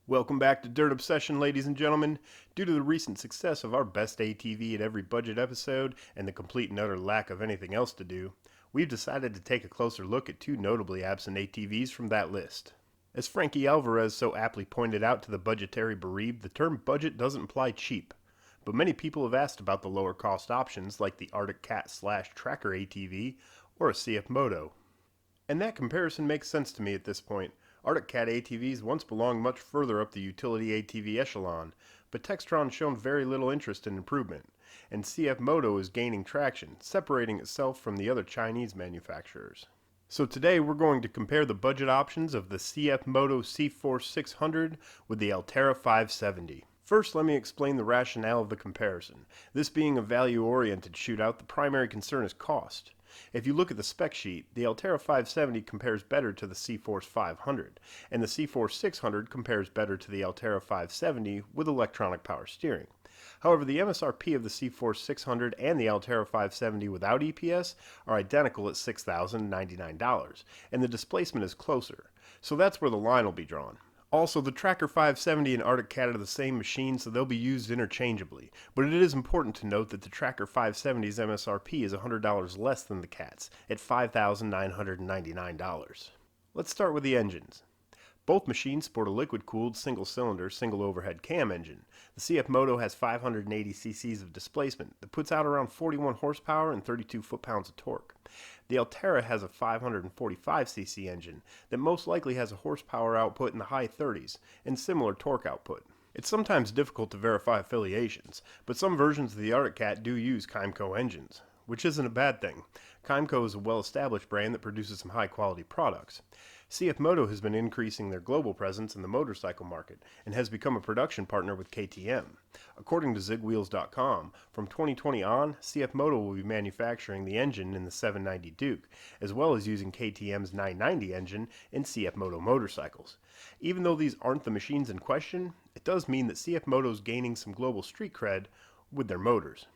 Welcome back to Dirt Obsession, ladies and gentlemen. Due to the recent success of our best ATV at every budget episode and the complete and utter lack of anything else to do, we've decided to take a closer look at two notably absent ATVs from that list. As Frankie Alvarez so aptly pointed out to the budgetary bereaved, the term budget doesn't imply cheap. But many people have asked about the lower cost options like the Arctic Cat / Tracker ATV or a CFMoto. And that comparison makes sense to me at this point. Arctic Cat ATVs once belonged much further up the utility ATV echelon, but Textron shown very little interest in improvement, and CFMoto is gaining traction, separating itself from the other Chinese manufacturers. So today we're going to compare the budget options of the CFMoto C-Force 600 with the Alterra 570. First, let me explain the rationale of the comparison. This being a value-oriented shootout, the primary concern is cost. If you look at the spec sheet, the Alterra 570 compares better to the CForce 500, and the CForce 600 compares better to the Alterra 570 with electronic power steering. However, the MSRP of the CForce 600 and the Alterra 570 without EPS are identical at $6,099, and the displacement is closer, so that's where the line will be drawn. Also, the Tracker 570 and Arctic Cat are the same machine, so they'll be used interchangeably, but it is important to note that the Tracker 570's MSRP is $100 less than the Cat's, at $5,999. Let's start with the engines. Both machines sport a liquid-cooled, single-cylinder, single-overhead cam engine. The CFMoto has 580 cc's of displacement that puts out around 41 horsepower and 32 foot-pounds of torque. The Alterra has a 545 cc engine that most likely has a horsepower output in the high 30s and similar torque output. It's sometimes difficult to verify affiliations, but some versions of the Arctic Cat do use Kymco engines, which isn't a bad thing. Kymco is a well-established brand that produces some high-quality products. CFMoto has been increasing their global presence in the motorcycle market and has become a production partner with KTM. According to ZigWheels.com, from 2020 on, CFMoto will be manufacturing the engine in the 790 Duke, as well as using KTM's 990 engine in CFMoto motorcycles. Even though these aren't the machines in question, it does mean that CFMoto is gaining some global street cred with their motors.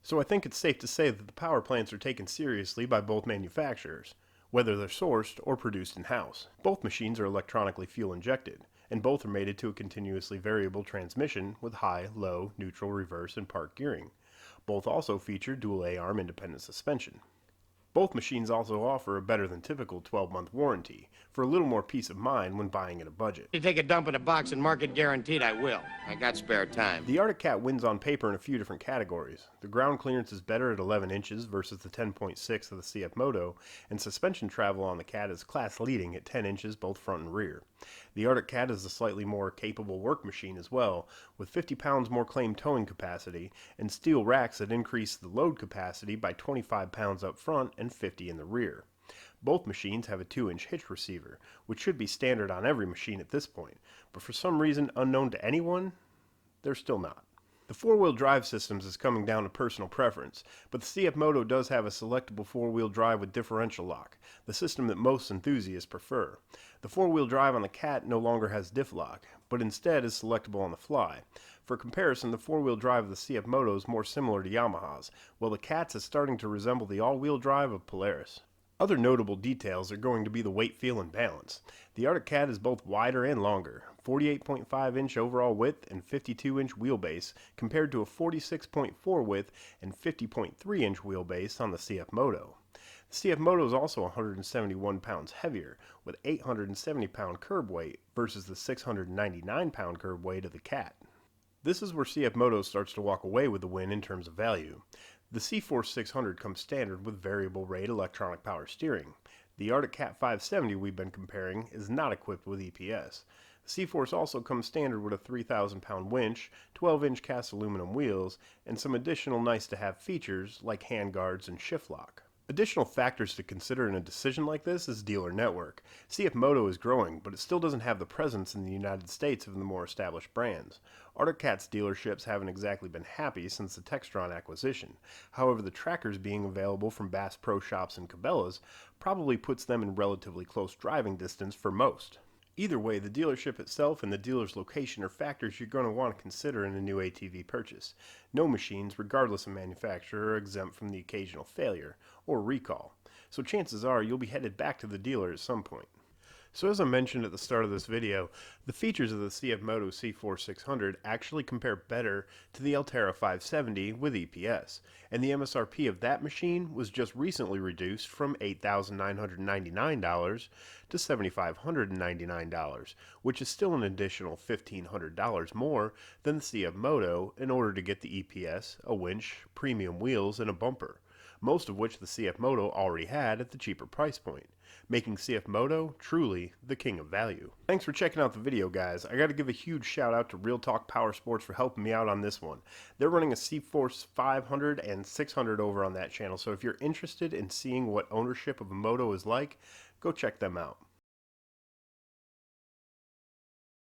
So I think it's safe to say that the power plants are taken seriously by both manufacturers, whether they're sourced or produced in-house. Both machines are electronically fuel-injected, and both are mated to a continuously variable transmission with high, low, neutral, reverse, and park gearing. Both also feature dual A-arm independent suspension. Both machines also offer a better than typical 12-month warranty, for a little more peace of mind when buying at a budget. You take a dump in a box and mark it guaranteed, I will. I got spare time. The Arctic Cat wins on paper in a few different categories. The ground clearance is better at 11 inches versus the 10.6 of the CFMoto, and suspension travel on the Cat is class leading at 10 inches both front and rear. The Arctic Cat is a slightly more capable work machine as well, with 50 pounds more claimed towing capacity, and steel racks that increase the load capacity by 25 pounds up front and 50 in the rear. Both machines have a 2-inch hitch receiver, which should be standard on every machine at this point, but for some reason unknown to anyone, they're still not. The four-wheel drive systems is coming down to personal preference, but the CFMoto does have a selectable four-wheel drive with differential lock, the system that most enthusiasts prefer. The four-wheel drive on the Cat no longer has diff lock, but instead is selectable on the fly. For comparison, the four-wheel drive of the CFMoto is more similar to Yamaha's, while the Cat's is starting to resemble the all-wheel drive of Polaris. Other notable details are going to be the weight, feel, and balance. The Arctic Cat is both wider and longer, 48.5-inch overall width and 52-inch wheelbase, compared to a 46.4 width and 50.3-inch wheelbase on the CFMoto. The CFMoto is also 171 pounds heavier, with 870-pound curb weight versus the 699-pound curb weight of the Cat. This is where CFMoto starts to walk away with the win in terms of value. The CForce 600 comes standard with variable rate electronic power steering. The Arctic Cat 570 we've been comparing is not equipped with EPS. The CForce also comes standard with a 3,000-pound winch, 12-inch cast aluminum wheels, and some additional nice-to-have features like handguards and shift lock. Additional factors to consider in a decision like this is dealer network. CFMoto is growing, but it still doesn't have the presence in the United States of the more established brands. Arctic Cat's dealerships haven't exactly been happy since the Textron acquisition. However, the trackers being available from Bass Pro Shops and Cabela's probably puts them in relatively close driving distance for most. Either way, the dealership itself and the dealer's location are factors you're going to want to consider in a new ATV purchase. No machines, regardless of manufacturer, are exempt from the occasional failure or recall, so chances are you'll be headed back to the dealer at some point. So as I mentioned at the start of this video, the features of the CFMoto C-Force 600 actually compare better to the Altera 570 with EPS, and the MSRP of that machine was just recently reduced from $8,999 to $7,599, which is still an additional $1,500 more than the CFMoto in order to get the EPS, a winch, premium wheels, and a bumper, most of which the CFMoto already had at the cheaper price point, making CFMoto truly the king of value. Thanks for checking out the video, guys. I gotta give a huge shout out to Real Talk Power Sports for helping me out on this one. They're running a CForce 500 and 600 over on that channel, so if you're interested in seeing what ownership of a moto is like, go check them out.